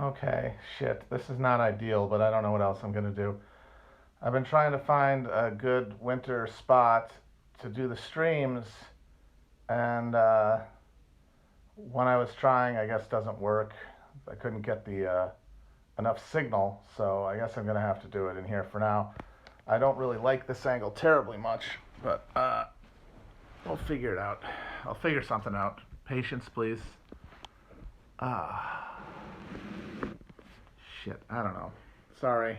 Okay, shit. This is not ideal, but I don't know what else I'm gonna do. I've been trying to find a good winter spot to do the streams, and when I was trying, I guess doesn't work. I couldn't get the enough signal, so I guess I'm gonna have to do it in here for now. I don't really like this angle terribly much, but we'll figure it out. I'll figure something out. Patience, please. Ah, shit. I don't know. Sorry.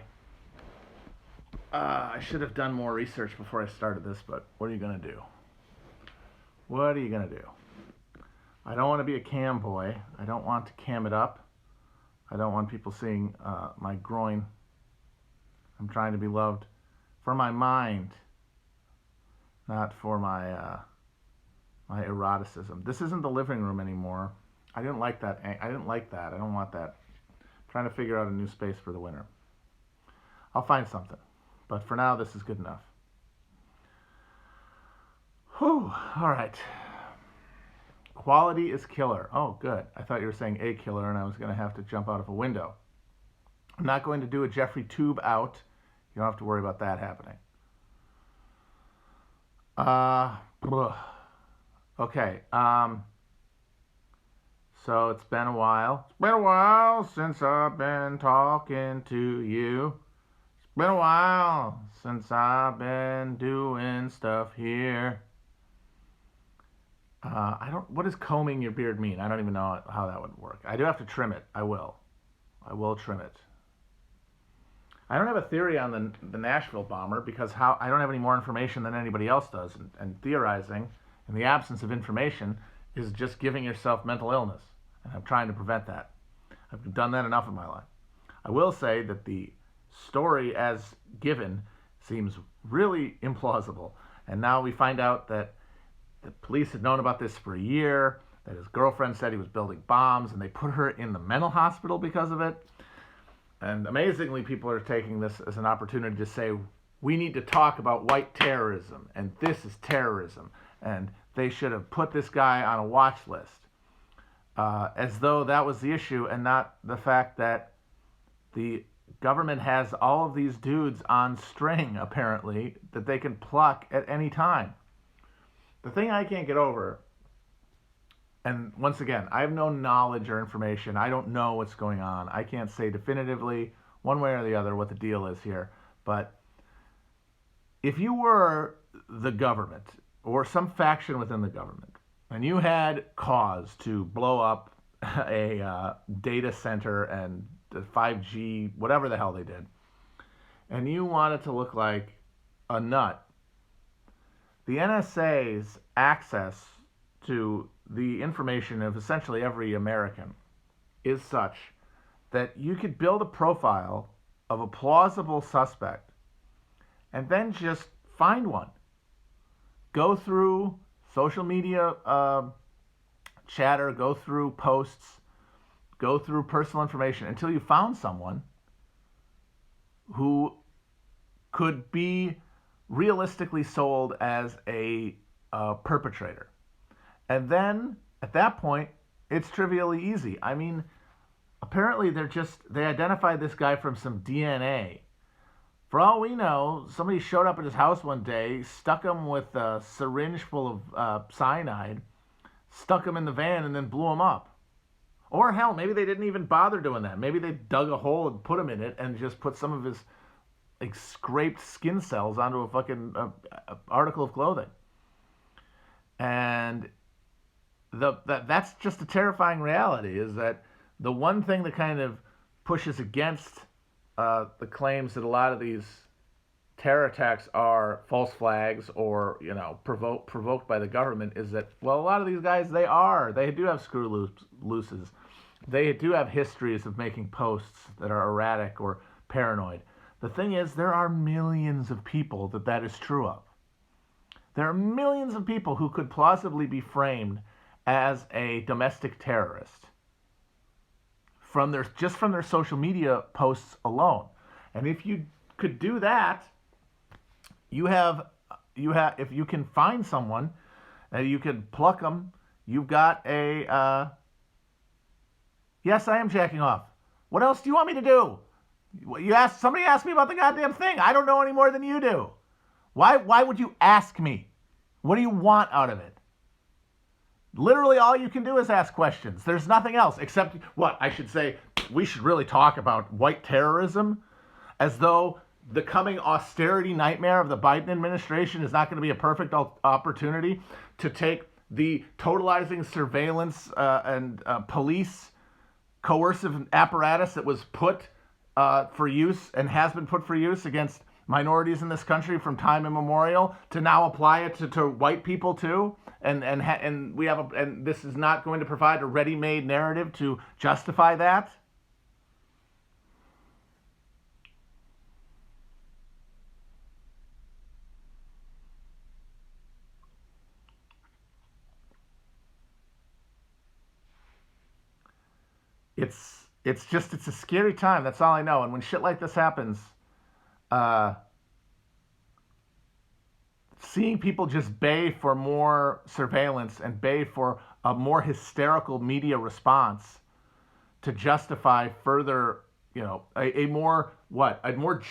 I should have done more research before I started this, but what are you gonna do? What are you gonna do? I don't want to be a cam boy. I don't want to cam it up. I don't want people seeing my groin. I'm trying to be loved for my mind, not for my eroticism. This isn't the living room anymore. I didn't like that. I didn't like that. I don't want that. I'm trying to figure out a new space for the winter. I'll find something. But for now, this is good enough. Whew. All right. Quality is killer. Oh, good. I thought you were saying a killer, and I was going to have to jump out of a window. I'm not going to do a Jeffrey Tube out. You don't have to worry about that happening. Okay. So it's been a while. It's been a while since I've been talking to you. It's been a while since I've been doing stuff here. What does combing your beard mean? I don't even know how that would work. I do have to trim it. I will trim it. I don't have a theory on the Nashville bomber because I don't have any more information than anybody else does. And theorizing in the absence of information is just giving yourself mental illness. And I'm trying to prevent that. I've done that enough in my life. I will say that the story as given seems really implausible. And now we find out that the police had known about this for a year, that his girlfriend said he was building bombs, and they put her in the mental hospital because of it. And amazingly, people are taking this as an opportunity to say, we need to talk about white terrorism, and this is terrorism, and they should have put this guy on a watch list. As though that was the issue and not the fact that the government has all of these dudes on string, apparently, that they can pluck at any time. The thing I can't get over, and once again, I have no knowledge or information. I don't know what's going on. I can't say definitively one way or the other what the deal is here. But if you were the government or some faction within the government, and you had cause to blow up a data center and the 5G, whatever the hell they did, and you wanted to look like a nut, the NSA's access to the information of essentially every American is such that you could build a profile of a plausible suspect and then just find one. Go through social media chatter, go through posts, go through personal information until you found someone who could be realistically sold as a perpetrator. And then at that point, it's trivially easy. I mean, apparently they identified this guy from some DNA. For all we know, somebody showed up at his house one day, stuck him with a syringe full of cyanide, stuck him in the van, and then blew him up. Or hell, maybe they didn't even bother doing that. Maybe they dug a hole and put him in it and just put some of his scraped skin cells onto a fucking article of clothing. And that's just a terrifying reality, is that the one thing that kind of pushes against the claims that a lot of these terror attacks are false flags or, provoked by the government is that, well, a lot of these guys, they do have screw looses. They do have histories of making posts that are erratic or paranoid. The thing is, there are millions of people that is true of. There are millions of people who could plausibly be framed as a domestic terrorist from their social media posts alone. And if you could do that, if you can find someone and you can pluck them, you've got a yes, I am jacking off. What else do you want me to do? Somebody asked me about the goddamn thing. I don't know any more than you do. Why would you ask me? What do you want out of it? Literally all you can do is ask questions. There's nothing else except what I should say. We should really talk about white terrorism, as though the coming austerity nightmare of the Biden administration is not going to be a perfect opportunity to take the totalizing surveillance and police coercive apparatus that was put for use and has been put for use against minorities in this country from time immemorial, to now apply it to white people too, and this is not going to provide a ready-made narrative to justify that. It's a scary time. That's all I know. And when shit like this happens, seeing people just bay for more surveillance and bay for a more hysterical media response to justify further, a more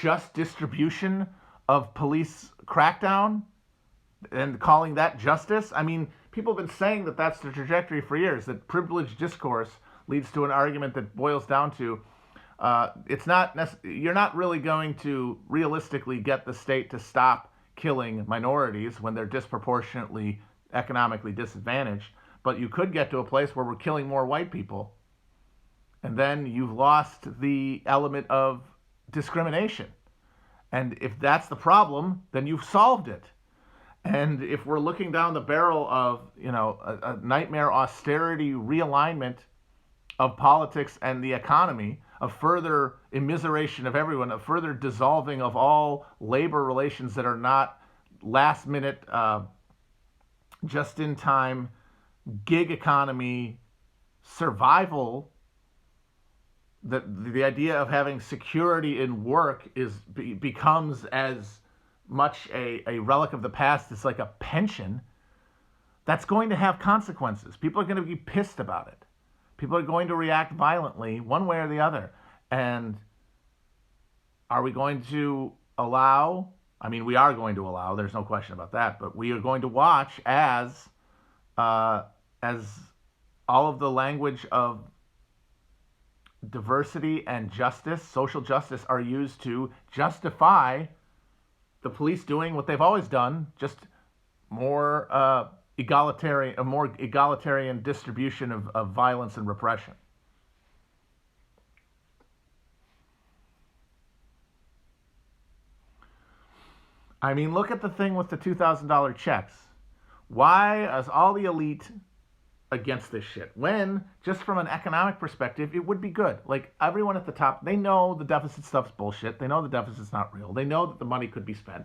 just distribution of police crackdown and calling that justice. I mean, people have been saying that that's the trajectory for years, that privileged discourse leads to an argument that boils down to you're not really going to realistically get the state to stop killing minorities when they're disproportionately economically disadvantaged, but you could get to a place where we're killing more white people, and then you've lost the element of discrimination. And if that's the problem, then you've solved it. And if we're looking down the barrel of a nightmare austerity realignment of politics and the economy, of further immiseration of everyone, of further dissolving of all labor relations that are not last minute, just in time, gig economy survival, the idea of having security in work becomes as much a relic of the past as like a pension. That's going to have consequences. People are going to be pissed about it. People are going to react violently one way or the other. And are we going to allow, we are going to allow, there's no question about that, but we are going to watch as all of the language of diversity and justice, social justice, are used to justify the police doing what they've always done, just more a more egalitarian distribution of violence and repression. Look at the thing with the $2,000 checks. Why is all the elite against this shit? When, just from an economic perspective, it would be good. Like, everyone at the top, they know the deficit stuff's bullshit. They know the deficit's not real. They know that the money could be spent.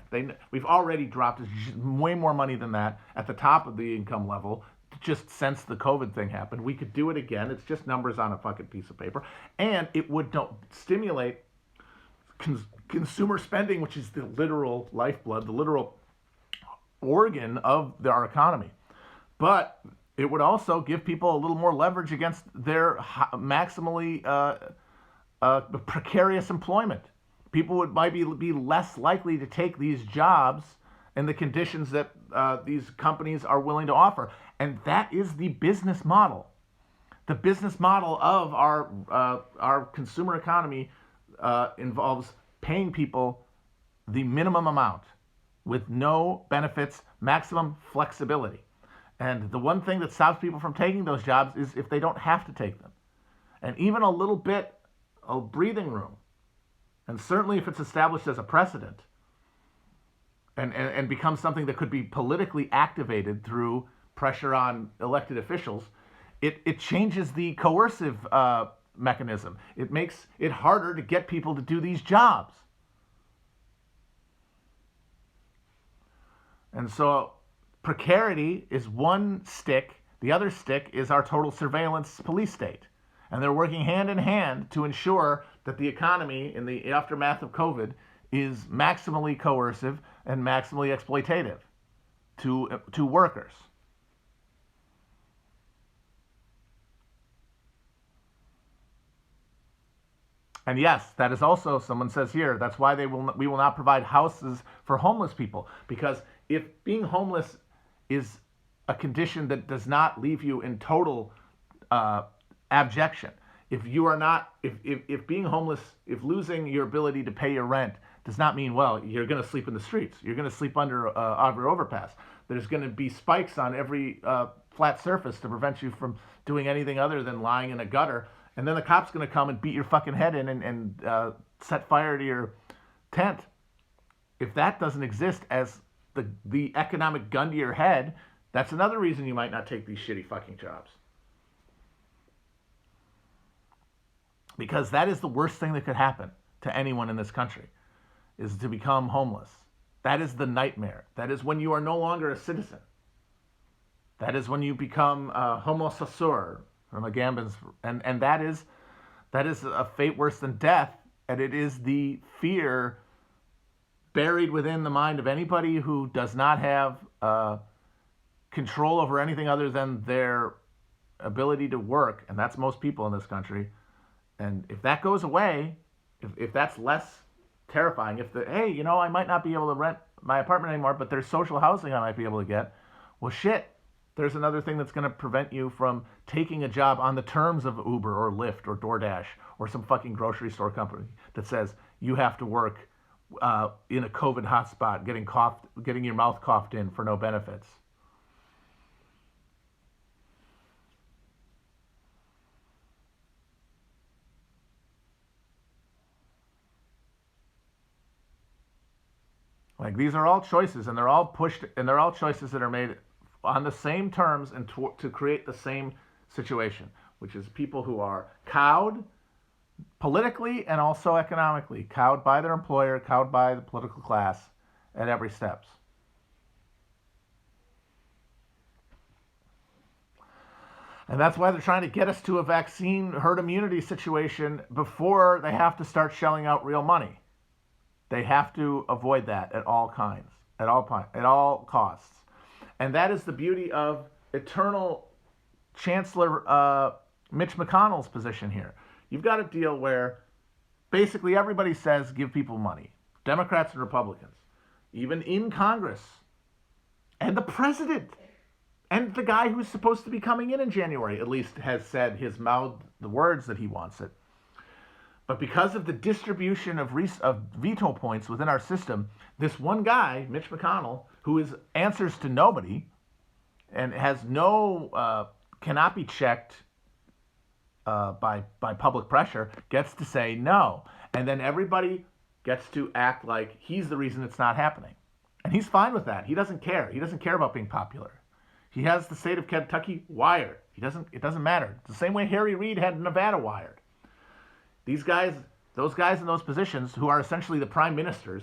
We've already dropped way more money than that at the top of the income level just since the COVID thing happened. We could do it again. It's just numbers on a fucking piece of paper. And it would stimulate consumer spending, which is the literal lifeblood, the literal organ of our economy. But it would also give people a little more leverage against their maximally precarious employment. People might be less likely to take these jobs in the conditions that these companies are willing to offer. And that is the business model. The business model of our consumer economy involves paying people the minimum amount with no benefits, maximum flexibility. And the one thing that stops people from taking those jobs is if they don't have to take them. And even a little bit of breathing room, and certainly if it's established as a precedent and becomes something that could be politically activated through pressure on elected officials, it changes the coercive mechanism. It makes it harder to get people to do these jobs. And so precarity is one stick. The other stick is our total surveillance police state. And they're working hand in hand to ensure that the economy in the aftermath of COVID is maximally coercive and maximally exploitative to workers. And yes, that is also, someone says here, that's why we will not provide houses for homeless people. Because if being homeless is a condition that does not leave you in total abjection, if you are not, if being homeless, if losing your ability to pay your rent does not mean, well, you're going to sleep in the streets, you're going to sleep under your overpass, there's going to be spikes on every flat surface to prevent you from doing anything other than lying in a gutter, and then the cop's going to come and beat your fucking head in and set fire to your tent. If that doesn't exist as the economic gun to your head, that's another reason you might not take these shitty fucking jobs. Because that is the worst thing that could happen to anyone in this country, is to become homeless. That is the nightmare. That is when you are no longer a citizen. That is when you become homo sacer from a Gambins, and that is a fate worse than death, and it is the fear buried within the mind of anybody who does not have control over anything other than their ability to work, and that's most people in this country. And if that goes away, if that's less terrifying, hey, you know, I might not be able to rent my apartment anymore, but there's social housing I might be able to get. Well, shit, there's another thing that's going to prevent you from taking a job on the terms of Uber or Lyft or DoorDash or some fucking grocery store company that says you have to work in a COVID hotspot, getting your mouth coughed in for no benefits. Like, these are all choices, and they're all pushed, and they're all choices that are made on the same terms and to create the same situation, which is people who are cowed politically and also economically, cowed by their employer, cowed by the political class at every steps. And that's why they're trying to get us to a vaccine herd immunity situation before they have to start shelling out real money. They have to avoid that at all costs. And that is the beauty of eternal Chancellor Mitch McConnell's position here. You've got a deal where basically everybody says give people money, Democrats and Republicans, even in Congress, and the president, and the guy who's supposed to be coming in January, at least has said the words that he wants it. But because of the distribution of veto points within our system, this one guy, Mitch McConnell, who answers to nobody and has cannot be checked by public pressure, gets to say no. And then everybody gets to act like he's the reason it's not happening. And he's fine with that. He doesn't care. He doesn't care about being popular. He has the state of Kentucky wired. It doesn't matter. It's the same way Harry Reid had Nevada wired. These guys, those guys in those positions who are essentially the prime ministers,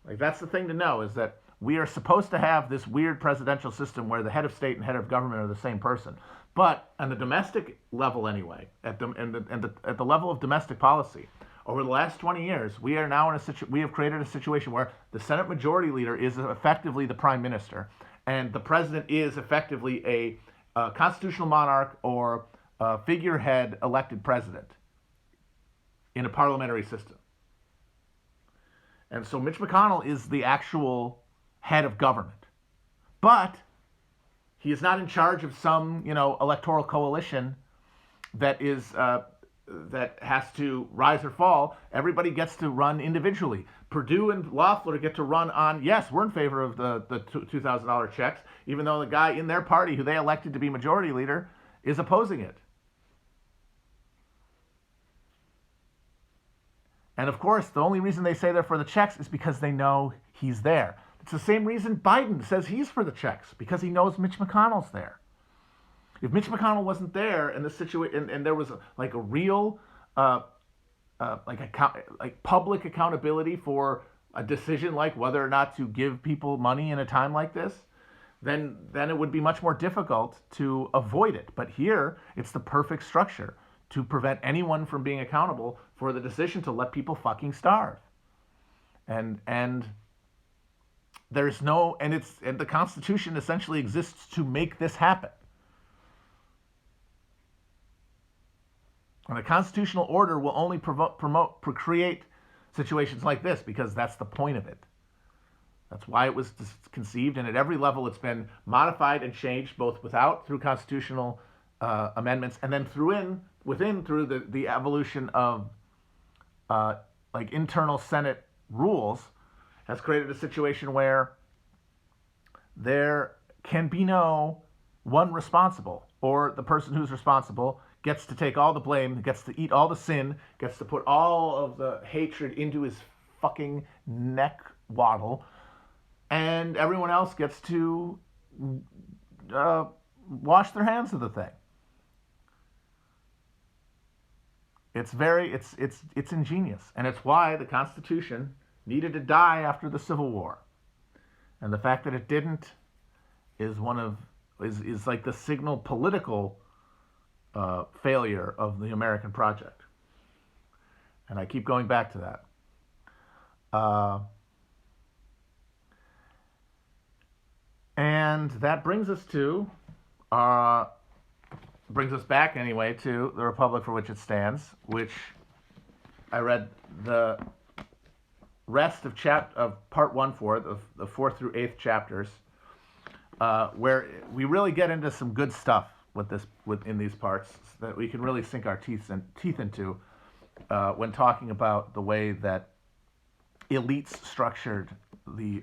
like, that's the thing to know, is that we are supposed to have this weird presidential system where the head of state and head of government are the same person. But on the domestic level anyway, at the level of domestic policy, over the last 20 years, we are now we have created a situation where the Senate Majority Leader is effectively the prime minister, and the president is effectively a constitutional monarch or a figurehead elected president in a parliamentary system. And so Mitch McConnell is the actual head of government. But he is not in charge of some, electoral coalition that has to rise or fall. Everybody gets to run individually. Purdue and Loeffler get to run on, yes, we're in favor of the $2,000 checks, even though the guy in their party who they elected to be majority leader is opposing it. And of course, the only reason they say they're for the checks is because they know he's there. It's the same reason Biden says he's for the checks, because he knows Mitch McConnell's there. If Mitch McConnell wasn't there in this situation, and there was a real public accountability for a decision like whether or not to give people money in a time like this, then it would be much more difficult to avoid it. But here, it's the perfect structure to prevent anyone from being accountable for the decision to let people fucking starve. And there's no, and the Constitution essentially exists to make this happen. And the constitutional order will only create situations like this because that's the point of it. That's why it was conceived, and at every level it's been modified and changed, both through constitutional amendments, and then through the evolution of like internal Senate rules, has created a situation where there can be no one responsible, or the person who's responsible gets to take all the blame, gets to eat all the sin, gets to put all of the hatred into his fucking neck waddle, and everyone else gets to wash their hands of the thing. It's ingenious, and it's why the Constitution needed to die after the Civil War, and the fact that it didn't is like the signal political failure of the American project, and I keep going back to that. And that brings us back anyway to the Republic for which it stands, which I read the rest of part 1 for, the 4th through 8th chapters, where we really get into some good stuff in these parts that we can really sink our teeth into when talking about the way that elites structured the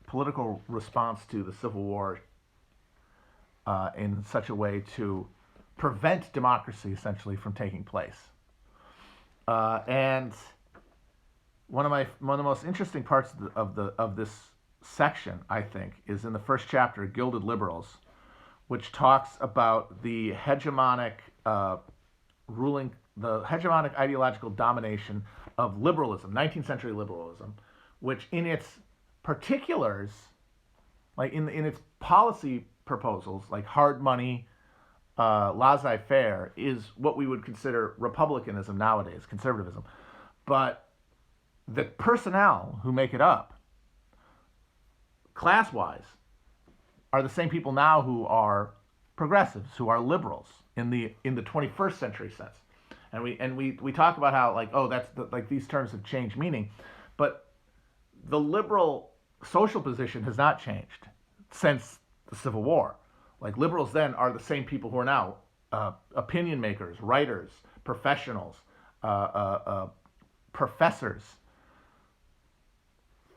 political response to the Civil War in such a way to prevent democracy essentially from taking place. And one of the most interesting parts of this section, I think, is in the first chapter, Gilded Liberals, which talks about the hegemonic ideological domination of liberalism, 19th century liberalism, which in its particulars, like in its policy proposals, like hard money, laissez-faire, is what we would consider republicanism nowadays, conservatism. But the personnel who make it up, class-wise, are the same people now who are progressives, who are liberals in the 21st century sense. And we talk about how, like, oh, like these terms have changed meaning, but the liberal social position has not changed since the Civil War. Like, liberals then are the same people who are now opinion makers, writers, professionals, professors,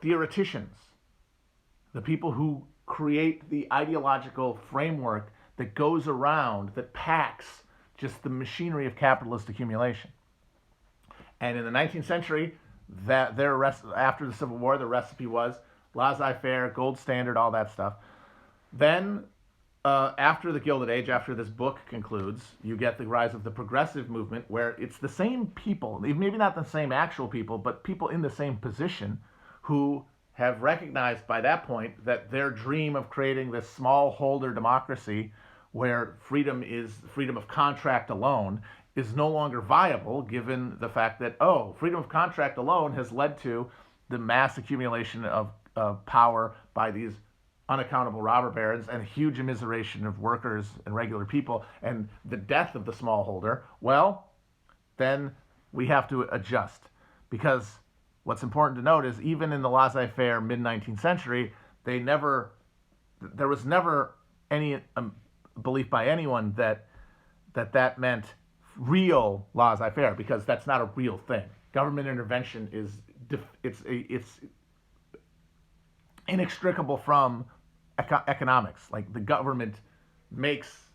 theoreticians, the people who create the ideological framework that goes around, that packs just the machinery of capitalist accumulation. And in the 19th century, after the Civil War, the recipe was laissez-faire, gold standard, all that stuff. Then, after the Gilded Age, after this book concludes, you get the rise of the progressive movement, where it's the same people, maybe not the same actual people, but people in the same position who have recognized by that point that their dream of creating this smallholder democracy where freedom of contract alone is no longer viable, given the fact that, freedom of contract alone has led to the mass accumulation of power by these unaccountable robber barons and huge immiseration of workers and regular people and the death of the smallholder. Well, then we have to adjust, because what's important to note is even in the laissez-faire mid-19th century, there was never any belief by anyone that meant real laissez-faire, because that's not a real thing. Government intervention it's inextricable from economics. Like, the government makes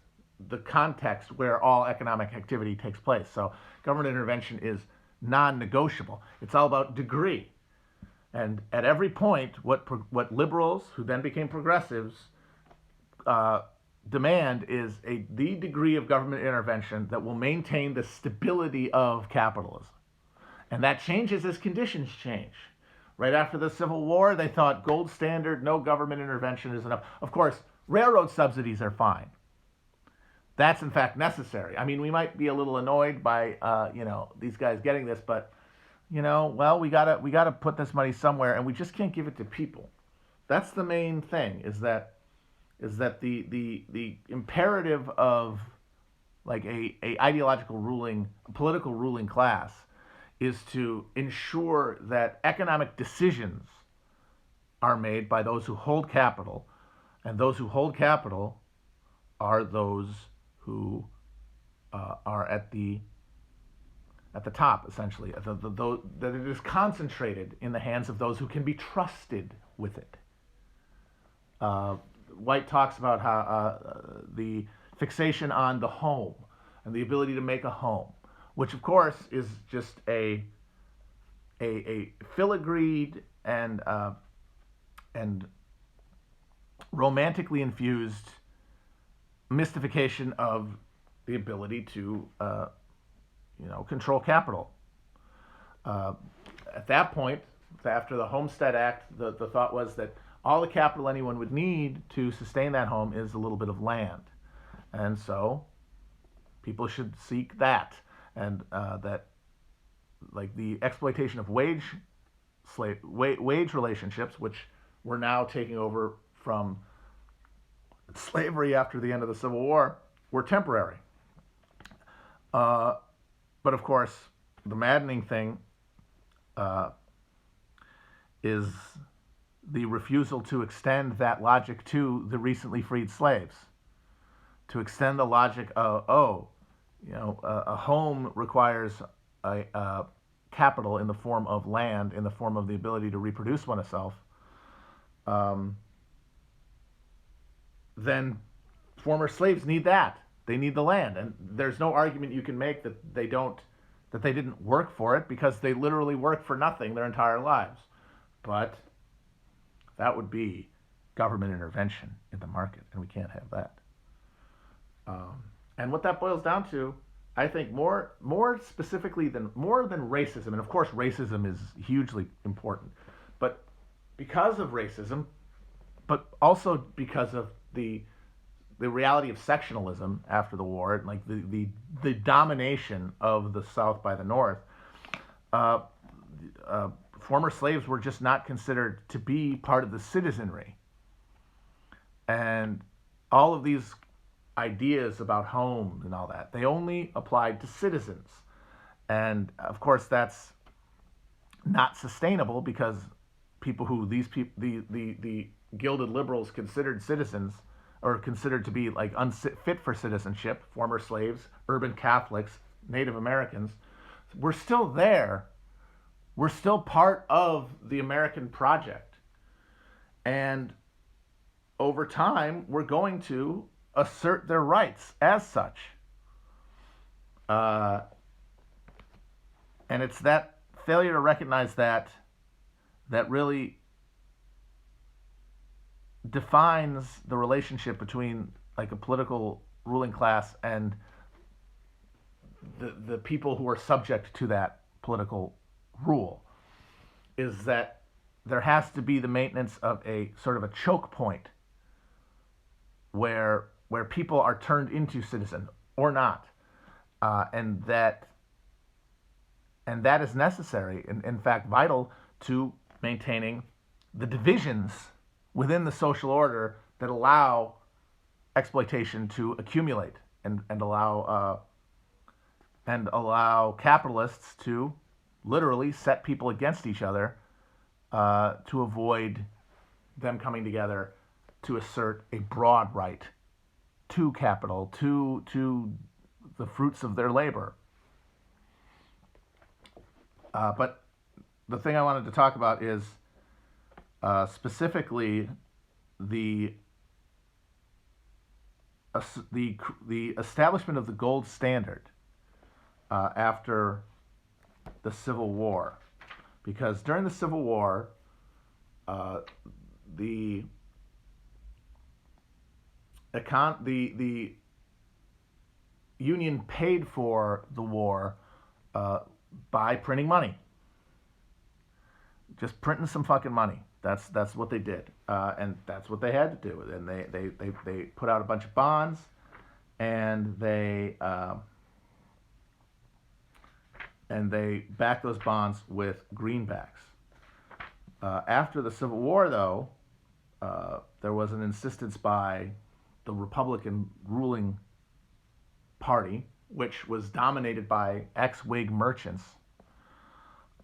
the context where all economic activity takes place. So government intervention is non-negotiable. It's all about degree. And at every point, what liberals, who then became progressives, demand is the degree of government intervention that will maintain the stability of capitalism. And that changes as conditions change. Right after the Civil War, they thought gold standard, no government intervention is enough. Of course, railroad subsidies are fine. That's in fact necessary. I mean, we might be a little annoyed by these guys getting this, but we gotta put this money somewhere, and we just can't give it to people. That's the main thing. Is that the imperative of like a ideological ruling, political ruling class, is to ensure that economic decisions are made by those who hold capital, and those who hold capital are those who are at the top, essentially. That it is concentrated in the hands of those who can be trusted with it. White talks about how the fixation on the home and the ability to make a home, which of course is just a filigreed and romantically infused mystification of the ability to control capital. At that point, after the Homestead Act, the thought was that all the capital anyone would need to sustain that home is a little bit of land. And so people should seek that. And that, like, the exploitation of wage relationships, which we're now taking over from slavery after the end of the Civil War, were temporary. But of course, the maddening thing is the refusal to extend that logic to the recently freed slaves. To extend the logic of, a home requires a capital in the form of land, in the form of the ability to reproduce oneself. Then former slaves need that. They need the land, and there's no argument you can make that they didn't work for it, because they literally worked for nothing their entire lives. But that would be government intervention in the market, and we can't have that. And what that boils down to, I think, more specifically more than racism, and of course racism is hugely important, but because of racism, but also because of the reality of sectionalism after the war, like the domination of the South by the North, former slaves were just not considered to be part of the citizenry. And all of these ideas about home and all that, they only applied to citizens. And of course that's not sustainable, because the gilded liberals considered citizens, or considered to be like unfit for citizenship, former slaves, urban Catholics, Native Americans, we're still there. We're still part of the American project. And over time, we're going to assert their rights as such. And it's that failure to recognize that really defines the relationship between, like, a political ruling class and the people who are subject to that political rule, is that there has to be the maintenance of a sort of a choke point where people are turned into citizen or not, and that is necessary, in fact vital, to maintaining the divisions within the social order that allow exploitation to accumulate, and allow capitalists to literally set people against each other, to avoid them coming together to assert a broad right to capital, to the fruits of their labor. But the thing I wanted to talk about is specifically the establishment of the gold standard after the Civil War, because during the Civil War, the Union paid for the war by printing money, just printing some fucking money. That's what they did, and that's what they had to do. And they put out a bunch of bonds, and they backed those bonds with greenbacks. After the Civil War, though, there was an insistence by the Republican ruling Party, which was dominated by ex-Whig merchants,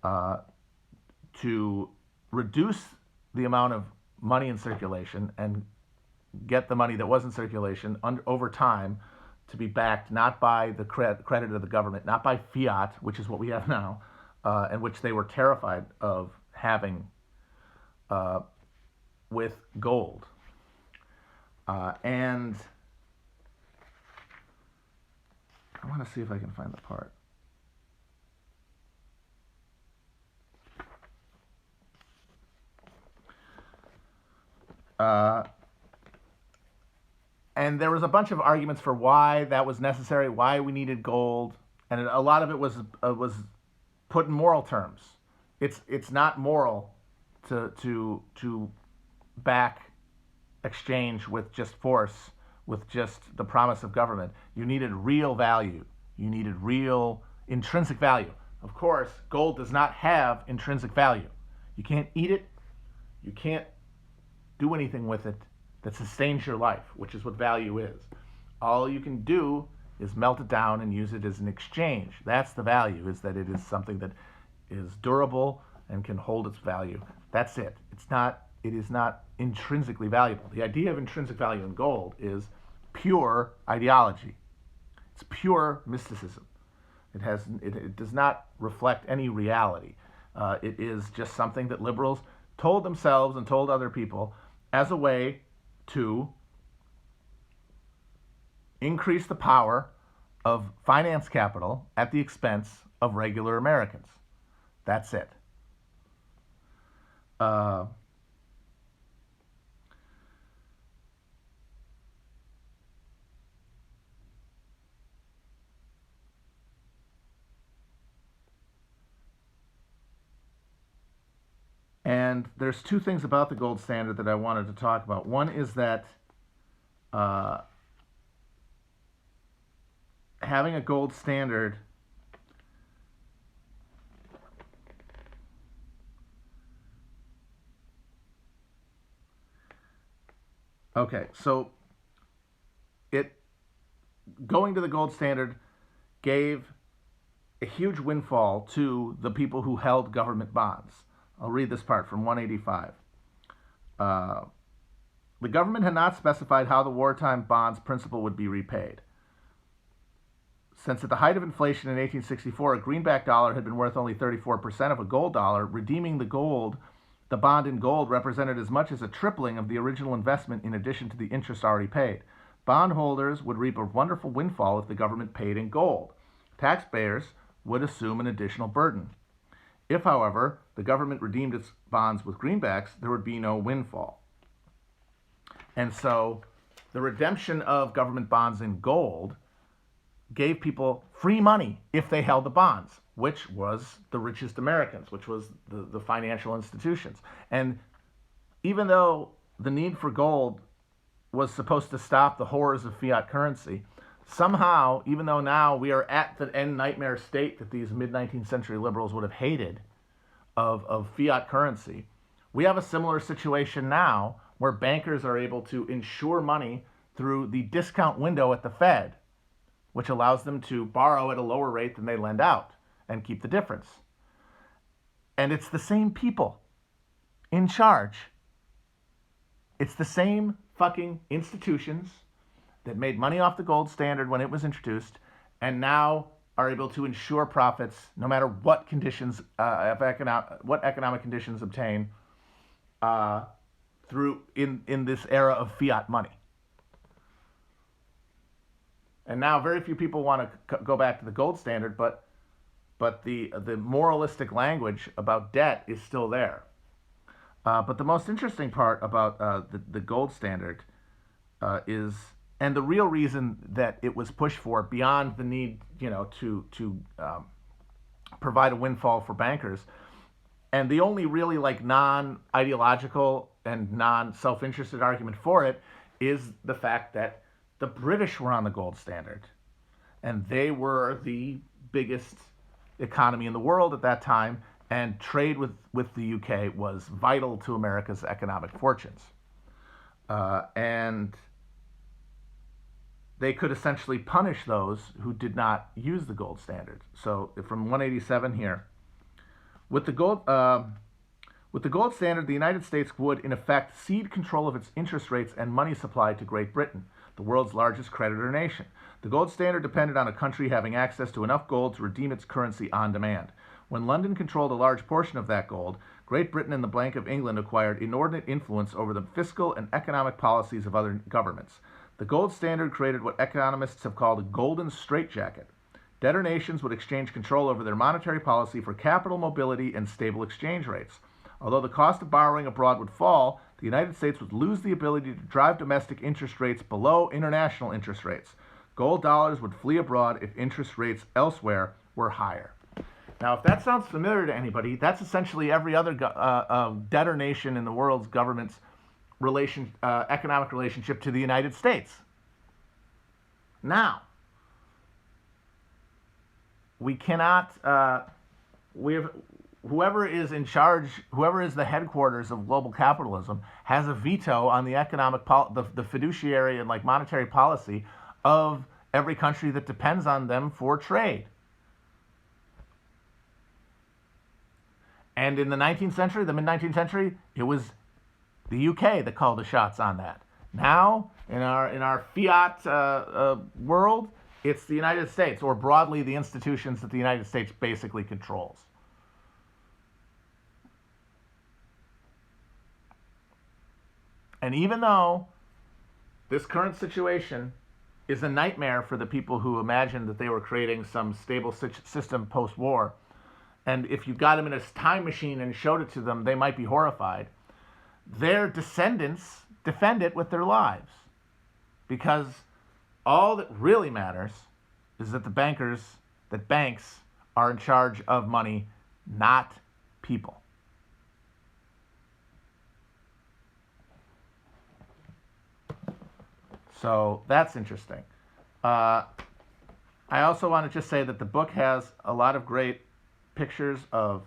to reduce the amount of money in circulation and get the money that was in circulation over time to be backed not by the credit of the government, not by fiat, which is what we have now, and which they were terrified of having with gold. And I want to see if I can find the part. And there was a bunch of arguments for why that was necessary, why we needed gold, and a lot of it was put in moral terms. It's not moral to back exchange with just force, with just the promise of government. You needed real value. You needed real intrinsic value. Of course, gold does not have intrinsic value. You can't eat it. You can't do anything with it that sustains your life, which is what value is. All you can do is melt it down and use it as an exchange. That's the value, is that it is something that is durable and can hold its value. That's it. It is not intrinsically valuable. The idea of intrinsic value in gold is pure ideology. It's pure mysticism. It does not reflect any reality. It is just something that liberals told themselves and told other people as a way to increase the power of finance capital at the expense of regular Americans. That's it. And there's two things about the gold standard that I wanted to talk about. One is that having a gold standard so going to the gold standard gave a huge windfall to the people who held government bonds. I'll read this part from 185. The government had not specified how the wartime bonds principal would be repaid. Since at the height of inflation in 1864, a greenback dollar had been worth only 34% of a gold dollar, redeeming the bond in gold represented as much as a tripling of the original investment in addition to the interest already paid. Bondholders would reap a wonderful windfall if the government paid in gold. Taxpayers would assume an additional burden. If, however, the government redeemed its bonds with greenbacks, there would be no windfall. And so the redemption of government bonds in gold gave people free money if they held the bonds, which was the richest Americans, which was the financial institutions. And even though the need for gold was supposed to stop the horrors of fiat currency, somehow, even though now we are at the end nightmare state that these mid-19th century liberals would have hated of fiat currency, we have a similar situation now where bankers are able to insure money through the discount window at the Fed, which allows them to borrow at a lower rate than they lend out and keep the difference. And it's the same people in charge. It's the same fucking institutions that made money off the gold standard when it was introduced and now are able to ensure profits no matter what conditions, what economic conditions obtain through in this era of fiat money. And now very few people want to go back to the gold standard, but the moralistic language about debt is still there. But the most interesting part about the gold standard is, and the real reason that it was pushed for beyond the need, to provide a windfall for bankers, and the only really non-ideological and non-self-interested argument for it is the fact that the British were on the gold standard, and they were the biggest economy in the world at that time, and trade with the UK was vital to America's economic fortunes. And they could essentially punish those who did not use the gold standard. So from 187 here, with the gold standard, the United States would, in effect, cede control of its interest rates and money supply to Great Britain, the world's largest creditor nation. The gold standard depended on a country having access to enough gold to redeem its currency on demand. When London controlled a large portion of that gold, Great Britain and the Bank of England acquired inordinate influence over the fiscal and economic policies of other governments. The gold standard created what economists have called a golden straitjacket. Debtor nations would exchange control over their monetary policy for capital mobility and stable exchange rates. Although the cost of borrowing abroad would fall, the United States would lose the ability to drive domestic interest rates below international interest rates. Gold dollars would flee abroad if interest rates elsewhere were higher. Now, if that sounds familiar to anybody, that's essentially every other debtor nation in the world's government's economic relationship to the United States. Now, we cannot, whoever is in charge, whoever is the headquarters of global capitalism has a veto on the economic, the fiduciary and like monetary policy of every country that depends on them for trade. And in the 19th century, the mid-19th century, it was the UK that called the shots on that. Now, in our fiat world, it's the United States, or broadly the institutions that the United States basically controls. And even though this current situation is a nightmare for the people who imagined that they were creating some stable system post-war, and if you got them in a time machine and showed it to them, they might be horrified, their descendants defend it with their lives. Because all that really matters is that banks are in charge of money, not people. So that's interesting. I also want to just say that the book has a lot of great pictures of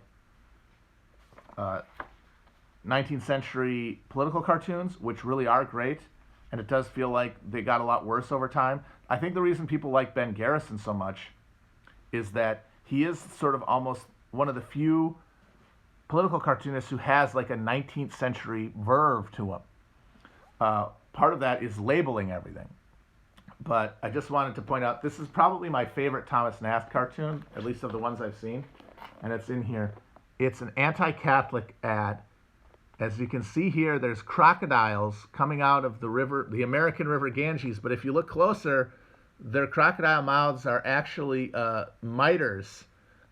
19th century political cartoons, which really are great, and it does feel like they got a lot worse over time. I think the reason people like Ben Garrison so much is that he is sort of almost one of the few political cartoonists who has like a 19th century verve to him. Part of that is labeling everything. But I just wanted to point out, this is probably my favorite Thomas Nast cartoon, at least of the ones I've seen, and it's in here. It's an anti-Catholic ad. As you can see here, there's crocodiles coming out of the river, the American River Ganges, but if you look closer, their crocodile mouths are actually miters,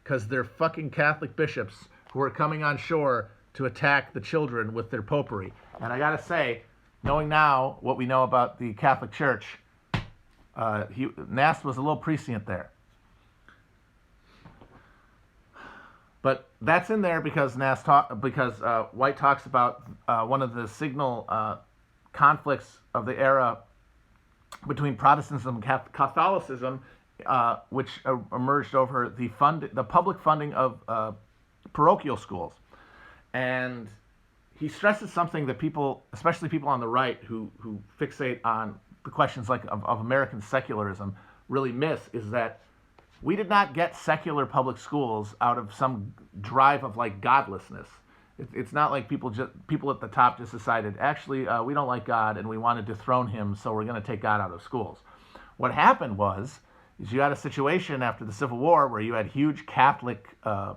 because they're fucking Catholic bishops who are coming on shore to attack the children with their popery. And I gotta say, knowing now what we know about the Catholic Church, Nast was a little prescient there. But that's in there because White talks about one of the signal conflicts of the era between Protestantism and Catholicism, which emerged over the public funding of parochial schools. And he stresses something that people, especially people on the right who fixate on the questions like of American secularism, really miss, is that we did not get secular public schools out of some drive of like godlessness. It's not like people at the top just decided, actually, we don't like God and we want to dethrone him, so we're going to take God out of schools. What happened is you had a situation after the Civil War where you had huge Catholic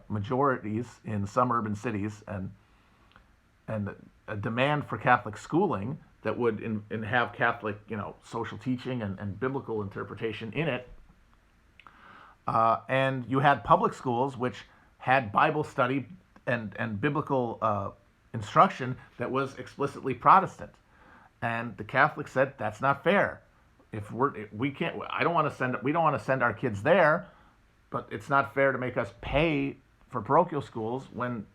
majorities in some urban cities and a demand for Catholic schooling that would have Catholic, social teaching and biblical interpretation in it. And you had public schools which had Bible study and biblical instruction that was explicitly Protestant. And the Catholics said, that's not fair. We don't want to send our kids there, but it's not fair to make us pay for parochial schools when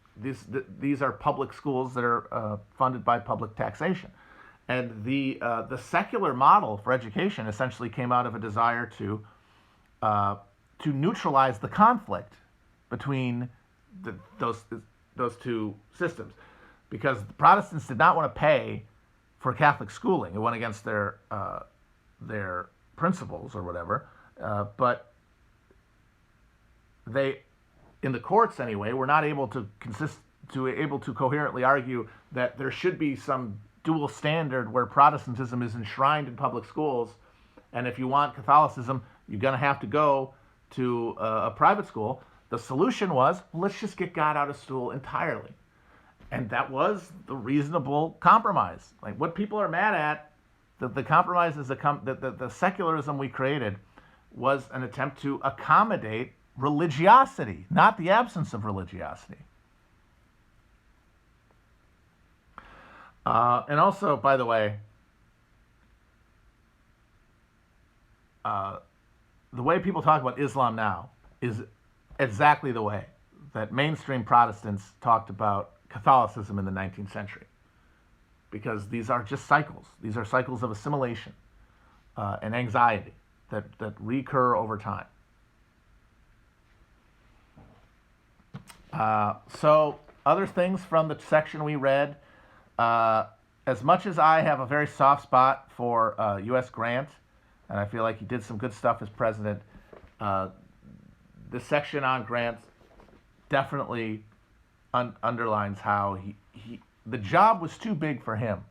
these are public schools that are funded by public taxation. And the secular model for education essentially came out of a desire to neutralize the conflict between those two systems, because the Protestants did not want to pay for Catholic schooling. It went against their principles or whatever, but they, in the courts anyway, were not able to coherently argue that there should be some dual standard where Protestantism is enshrined in public schools, and if you want Catholicism, you're going to have to go to a private school. The solution was, let's just get God out of school entirely. And that was the reasonable compromise. Like, what people are mad at, the compromise is the secularism we created was an attempt to accommodate religiosity, not the absence of religiosity. And also, by the way, the way people talk about Islam now is exactly the way that mainstream Protestants talked about Catholicism in the 19th century. Because these are just cycles. These are cycles of assimilation and anxiety that recur over time. So, other things from the section we read. As much as I have a very soft spot for U.S. Grant, and I feel like he did some good stuff as president, this section on Grant definitely underlines how the job was too big for him,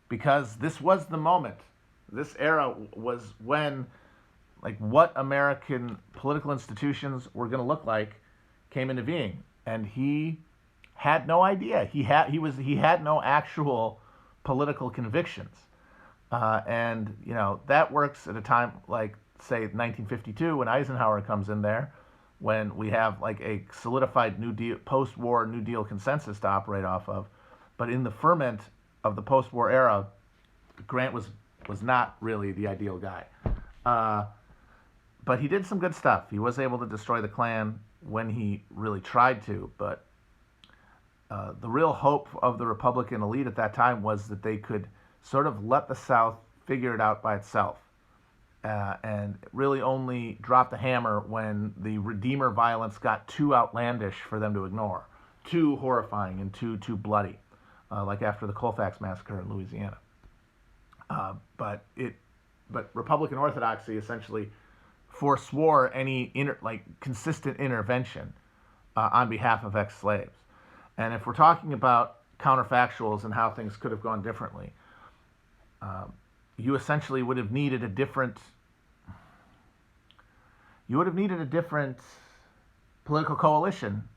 because this was the moment. This era was when, like, what American political institutions were going to look like came into being, and he had no idea. He had no actual political convictions, and that works at a time like, say, 1952 when Eisenhower comes in there, when we have like a solidified New Deal, post-war New Deal consensus to operate off of. But in the ferment of the post-war era, Grant was not really the ideal guy. But he did some good stuff. He was able to destroy the Klan when he really tried to, but the real hope of the Republican elite at that time was that they could sort of let the South figure it out by itself, and really only drop the hammer when the Redeemer violence got too outlandish for them to ignore, too horrifying and too bloody, like after the Colfax massacre in Louisiana. But Republican orthodoxy essentially forswore any consistent intervention on behalf of ex-slaves. And if we're talking about counterfactuals and how things could have gone differently, you essentially would have needed a different political coalition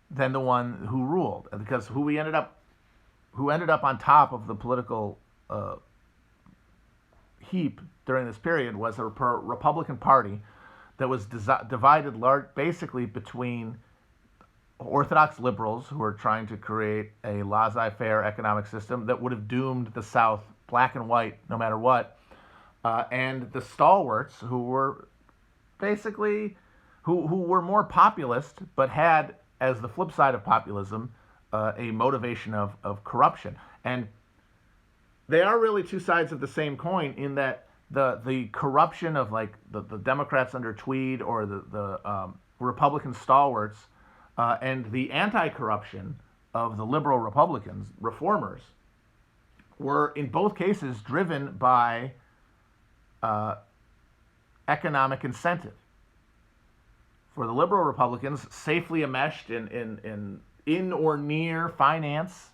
than the one who ruled, because who ended up on top of the political heap during this period was a Republican Party that was divided basically between Orthodox liberals who were trying to create a laissez-faire economic system that would have doomed the South black and white no matter what, and the stalwarts who were basically who were more populist but had, as the flip side of populism, a motivation of corruption. And they are really two sides of the same coin, in that the corruption of like the Democrats under Tweed or the Republican stalwarts and the anti-corruption of the liberal Republicans, reformers, were in both cases driven by economic incentive. For the liberal Republicans, safely enmeshed in or near finance,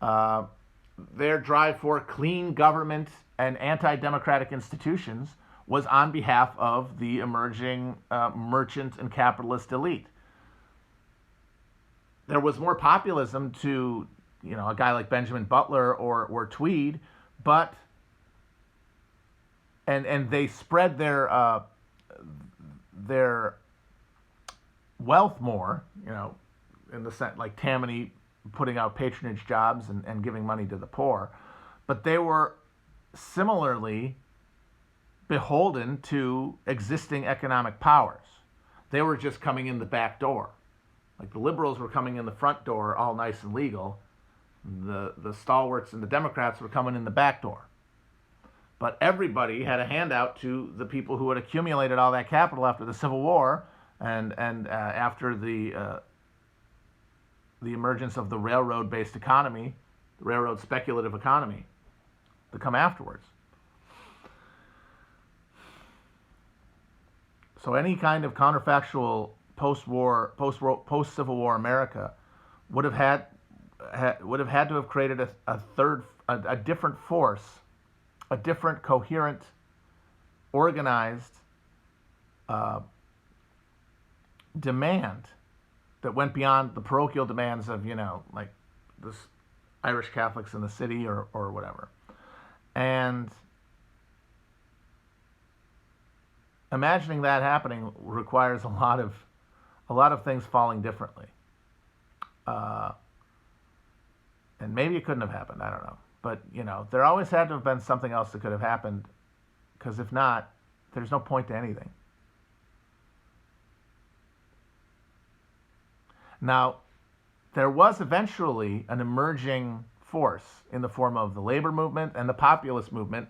their drive for clean government and anti-democratic institutions was on behalf of the emerging merchant and capitalist elite. There was more populism to, a guy like Benjamin Butler or Tweed, but and they spread their wealth more, in the sense like Tammany putting out patronage jobs and giving money to the poor, but they were similarly beholden to existing economic powers. They were just coming in the back door. Like the liberals were coming in the front door, all nice and legal. The stalwarts and the Democrats were coming in the back door. But everybody had a handout to the people who had accumulated all that capital after the Civil War and after the emergence of the railroad-based economy, the railroad speculative economy, to come afterwards. So any kind of counterfactual post-Civil War America would have had to have created a different force, a different coherent, organized demand that went beyond the parochial demands of, like the Irish Catholics in the city or whatever. And imagining that happening requires a lot of things falling differently. And maybe it couldn't have happened. I don't know. But, there always had to have been something else that could have happened, because if not, there's no point to anything. Now, there was eventually an emerging force in the form of the labor movement and the populist movement,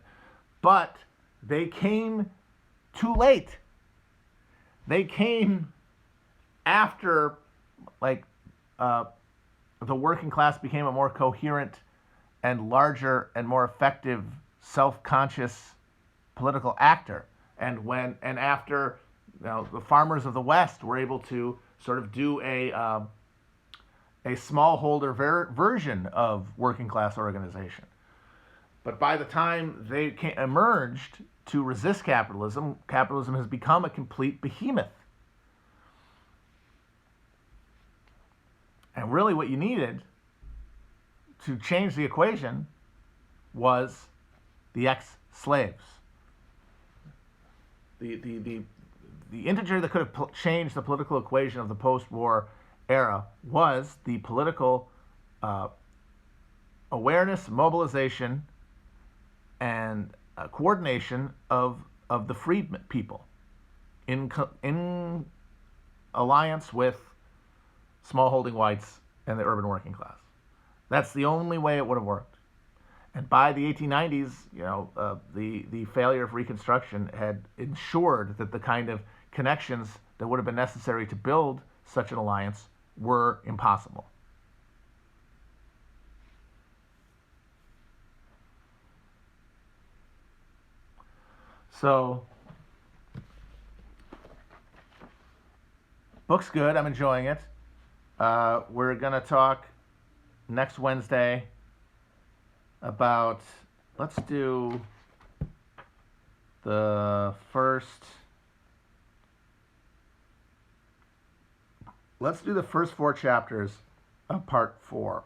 but they came too late. They came after, the working class became a more coherent and larger and more effective self-conscious political actor, and after the farmers of the West were able to sort of do a smallholder version of working class organization. But by the time they emerged to resist capitalism, capitalism has become a complete behemoth. And really what you needed to change the equation was the ex-slaves. The integer that could have changed the political equation of the post-war era was the political awareness, mobilization, and coordination of the freed people in alliance with smallholding whites and the urban working class. That's the only way it would have worked. And by the 1890s, the failure of Reconstruction had ensured that the kind of connections that would have been necessary to build such an alliance were impossible. So, book's good. I'm enjoying it. We're going to talk next Wednesday about, let's do the first 4 chapters of part 4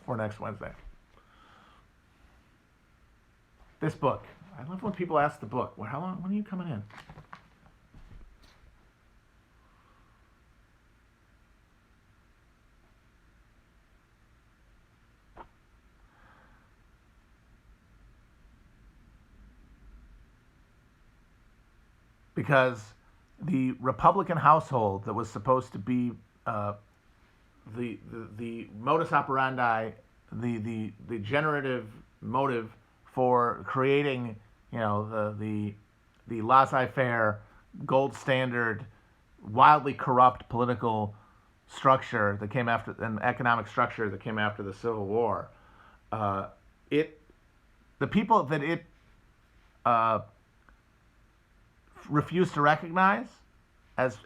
for next Wednesday. This book. I love when people ask the book, when are you coming in? Because the Republican household that was supposed to be the modus operandi, the generative motive for creating, the laissez-faire, gold standard, wildly corrupt political structure that came after, an economic structure that came after the Civil War. The people that it refused to recognize as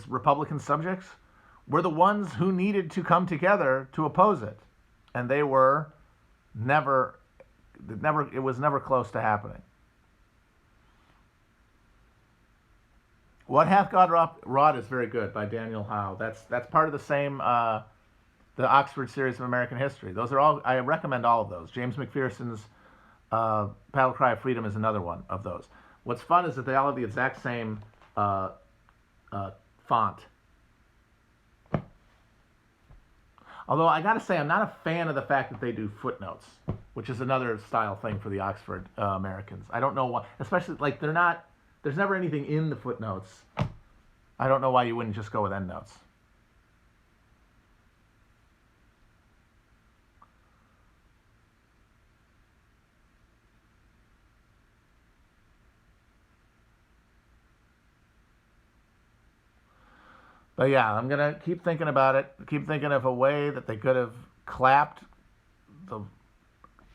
Republican subjects were the ones who needed to come together to oppose it, and they were never. It was never close to happening. What Hath God Wrought is very good by Daniel Howe. That's part of the same the Oxford series of American history. Those are all. I recommend all of those. James McPherson's Battle Cry of Freedom is another one of those. What's fun is that they all have the exact same font. Although I gotta say, I'm not a fan of the fact that they do footnotes, which is another style thing for the Oxford Americans. I don't know why, especially there's never anything in the footnotes. I don't know why you wouldn't just go with endnotes. But yeah, I'm gonna keep thinking about it. Keep thinking of a way that they could have clapped the.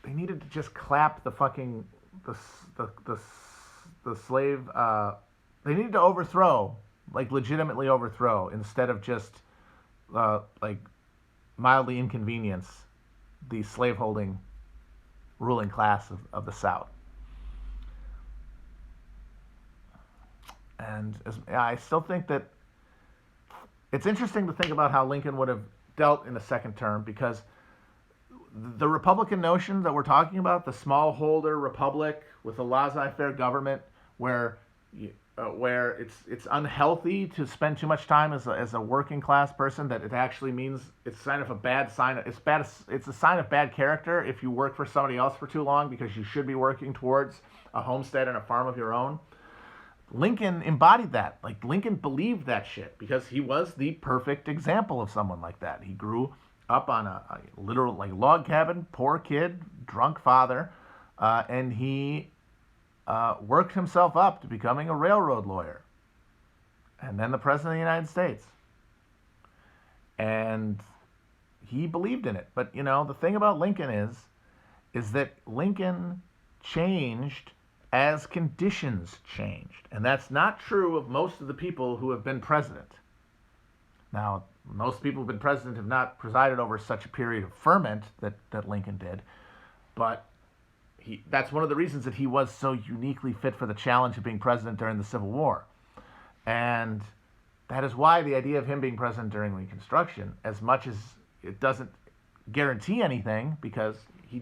They needed to just clap the fucking the slave they needed to overthrow, like legitimately overthrow, instead of just like mildly inconvenience the slaveholding ruling class of the South. And I still think that it's interesting to think about how Lincoln would have dealt in the second term, because the Republican notion that we're talking about, the smallholder republic with a laissez-faire government, where it's unhealthy to spend too much time as a working class person, that it actually means it's kind of a bad sign. It's a sign of bad character if you work for somebody else for too long, because you should be working towards a homestead and a farm of your own. Lincoln embodied that. Like, Lincoln believed that shit because he was the perfect example of someone like that. He grew up on a literal like log cabin, poor kid, drunk father, and he worked himself up to becoming a railroad lawyer, and then the president of the United States. And he believed in it. But the thing about Lincoln is that Lincoln changed as conditions changed, and that's not true of most of the people who have been president. Now, most people who've been president have not presided over such a period of ferment that Lincoln did, but that's one of the reasons that he was so uniquely fit for the challenge of being president during the Civil War. And that is why the idea of him being president during Reconstruction, as much as it doesn't guarantee anything, because he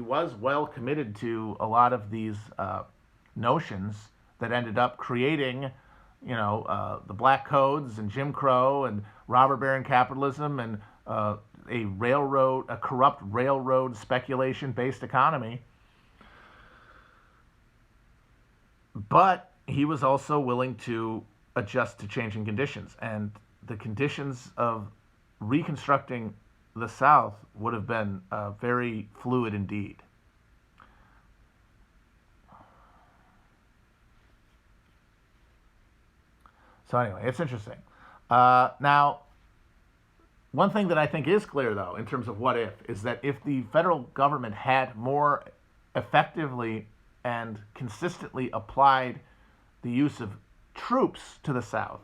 was well committed to a lot of these notions that ended up creating, the black codes and Jim Crow and robber baron capitalism and a corrupt railroad speculation-based economy. But he was also willing to adjust to changing conditions, and the conditions of reconstructing the South would have been very fluid indeed. So anyway, it's interesting. Now, one thing that I think is clear, though, in terms of what if, is that if the federal government had more effectively and consistently applied the use of troops to the South,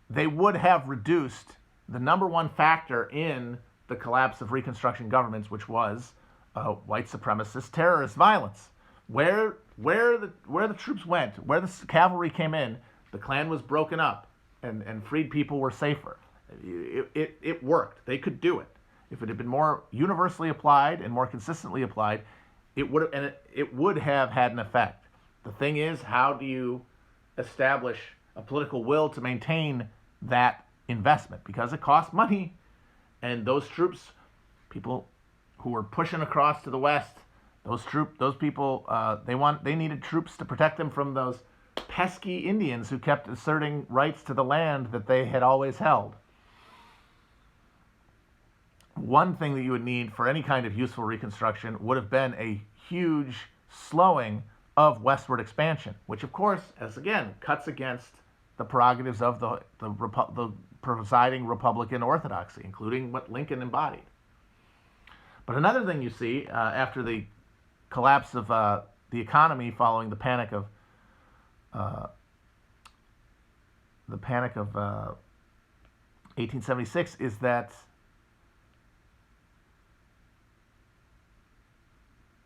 they would have reduced the number one factor in the collapse of Reconstruction governments, which was white supremacist terrorist violence. Where the troops went, where the cavalry came in, the Klan was broken up, and freed people were safer. It worked. They could do it. If it had been more universally applied and more consistently applied, it would have had an effect. The thing is, how do you establish a political will to maintain that investment? Because it costs money, and those troops, people who were pushing across to the west, those people, they needed troops to protect them from those pesky Indians who kept asserting rights to the land that they had always held. One thing that you would need for any kind of useful reconstruction would have been a huge slowing of westward expansion, which of course, as again, cuts against the prerogatives of the presiding Republican orthodoxy, including what Lincoln embodied. But another thing you see after the collapse of the economy following the panic of 1876 is that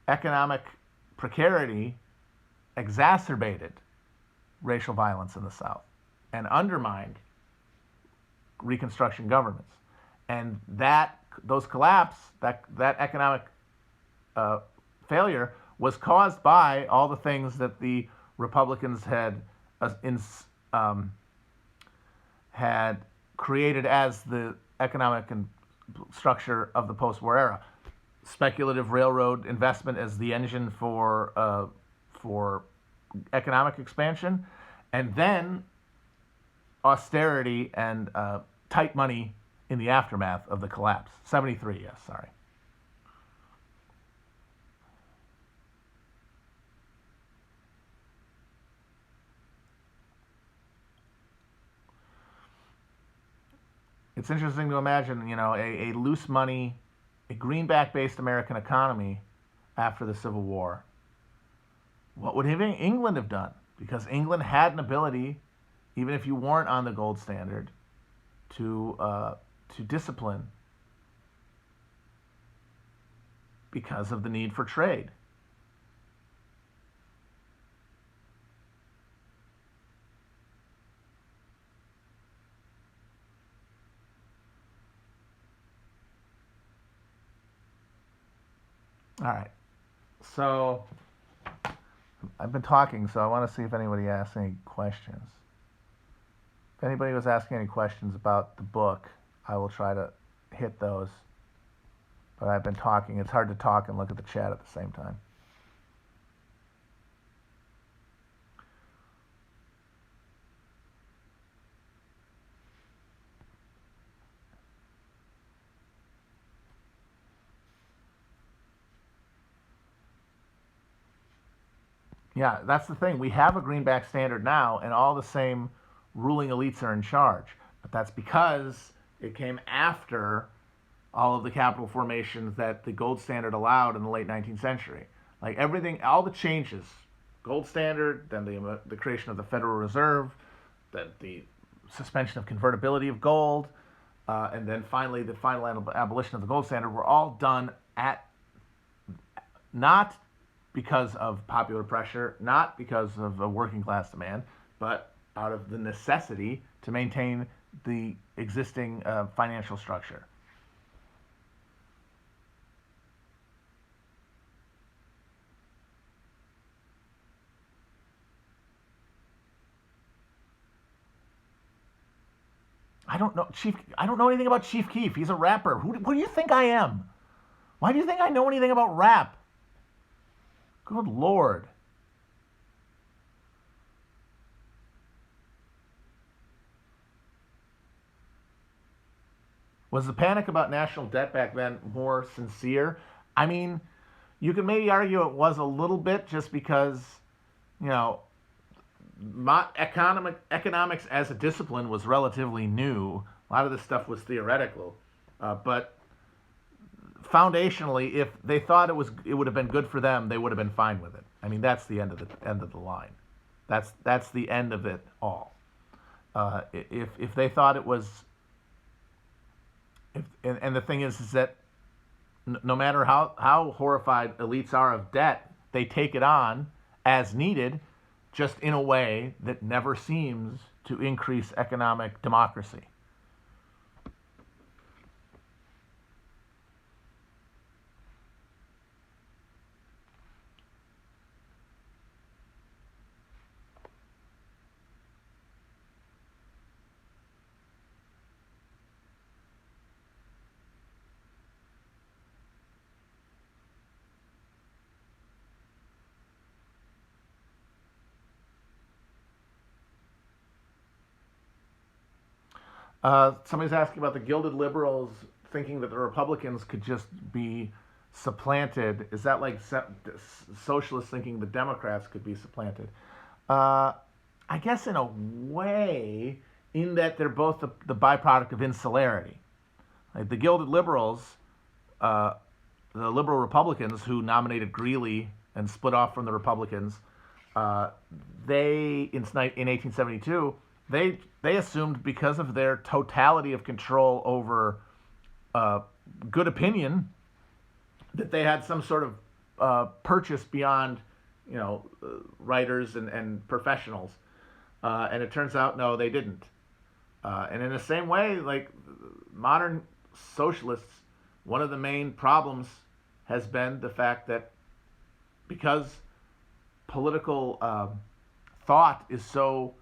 economic precarity exacerbated racial violence in the South and undermined Reconstruction governments. And that economic failure was caused by all the things that the Republicans had created as the economic and structure of the post-war era. Speculative railroad investment as the engine for economic expansion, and then austerity and tight money in the aftermath of the collapse. 73, yes, sorry. It's interesting to imagine, a loose money, a greenback-based American economy after the Civil War. What would England have done? because England had an ability, even if you weren't on the gold standard, to discipline because of the need for trade. All right. So I've been talking, so I want to see if anybody asks any questions. If anybody was asking any questions about the book, I will try to hit those. But I've been talking. It's hard to talk and look at the chat at the same time. Yeah, that's the thing. We have a greenback standard now, and all the same ruling elites are in charge. But that's because it came after all of the capital formations that the gold standard allowed in the late 19th century. Like everything, all the changes, gold standard, then the creation of the Federal Reserve, then the suspension of convertibility of gold, and then finally the final abolition of the gold standard were all done at not because of popular pressure, not because of a working class demand, but out of the necessity to maintain the existing financial structure. I don't know, Chief. I don't know anything about Chief Keef. He's a rapper. Who do you think I am? Why do you think I know anything about rap? Good Lord. Was the panic about national debt back then more sincere? I mean, you could maybe argue it was a little bit just because, you know, economics as a discipline was relatively new. A lot of this stuff was theoretical. But foundationally, if they thought it would have been good for them, they would have been fine with it. I mean, that's the end of the line. That's the end of it all. If they thought it was, and the thing is that no matter how horrified elites are of debt, they take it on as needed, just in a way that never seems to increase economic democracy. Somebody's asking about the gilded liberals thinking that the Republicans could just be supplanted. Is that like socialists thinking the Democrats could be supplanted? I guess in a way, in that they're both the byproduct of insularity. Like the gilded liberals, the liberal Republicans who nominated Greeley and split off from the Republicans, they in 1872. They assumed because of their totality of control over good opinion that they had some sort of purchase beyond, writers and professionals, and it turns out no, they didn't. And in the same way, like modern socialists, one of the main problems has been the fact that because political thought is so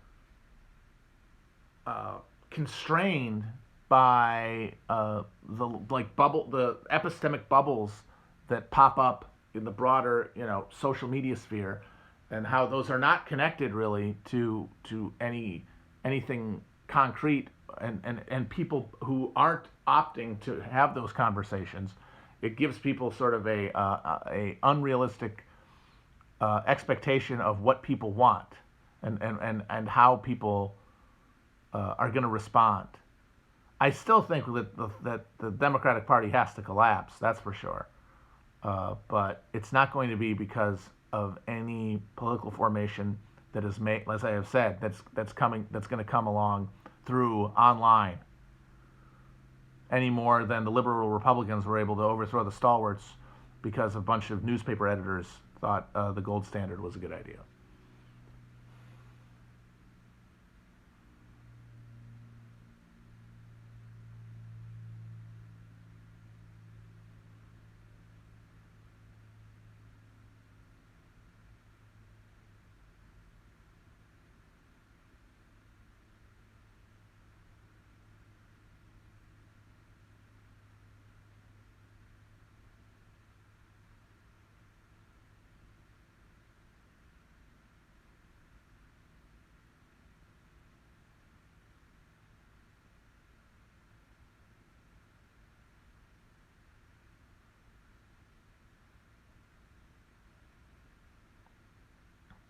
constrained by the epistemic bubbles that pop up in the broader, social media sphere, and how those are not connected really to anything concrete, and people who aren't opting to have those conversations. It gives people sort of a unrealistic expectation of what people want and how people are going to respond. I still think that the Democratic Party has to collapse. That's for sure. But it's not going to be because of any political formation that is made, as I have said, that's going to come along through online, any more than the liberal Republicans were able to overthrow the stalwarts because a bunch of newspaper editors thought the gold standard was a good idea.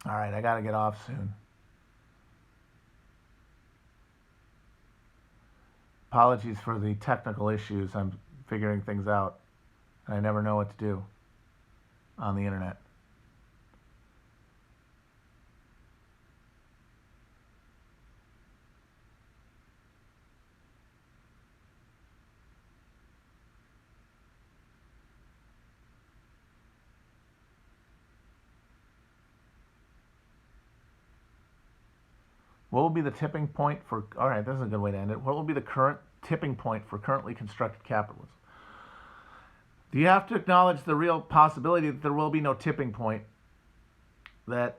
All right, I got to get off soon. Apologies for the technical issues. I'm figuring things out, and I never know what to do on the internet. What will be the tipping point for, all right, this is a good way to end it. What will be the current tipping point for currently constructed capitalism? Do you have to acknowledge the real possibility that there will be no tipping point? That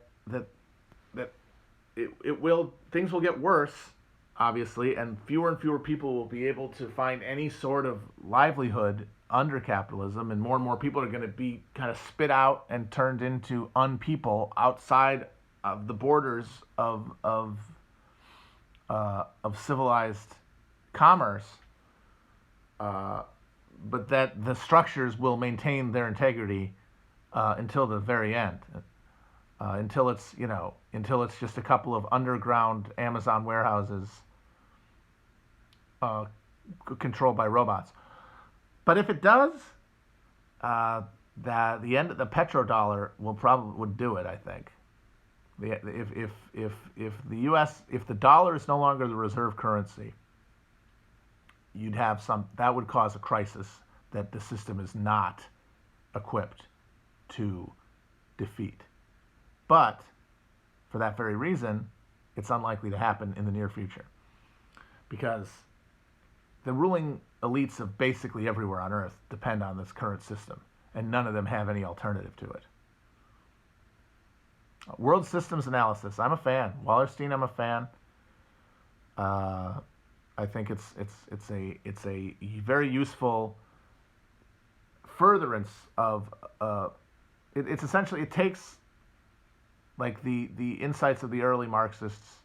it will, things will get worse, obviously, and fewer people will be able to find any sort of livelihood under capitalism, and more people are going to be kind of spit out and turned into unpeople outside of the borders of civilized commerce, but that the structures will maintain their integrity until the very end, until it's just a couple of underground Amazon warehouses controlled by robots. But if it does, the end of the petrodollar would do it, I think. If the U.S. if the dollar is no longer the reserve currency, that would cause a crisis that the system is not equipped to defeat. But for that very reason, it's unlikely to happen in the near future, because the ruling elites of basically everywhere on Earth depend on this current system, and none of them have any alternative to it. World systems analysis. I'm a fan. Wallerstein, I'm a fan. I think it's a very useful furtherance of it's essentially, it takes like the insights of the early Marxists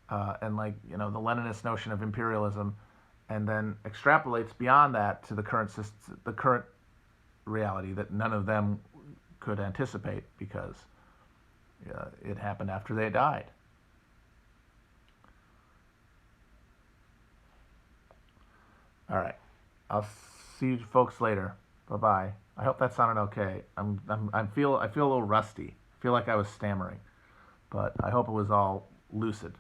and the Leninist notion of imperialism, and then extrapolates beyond that to the current reality that none of them could anticipate, because it happened after they died. All right, I'll see you folks later. Bye bye. I hope that sounded okay. I feel a little rusty. I feel like I was stammering, but I hope it was all lucid.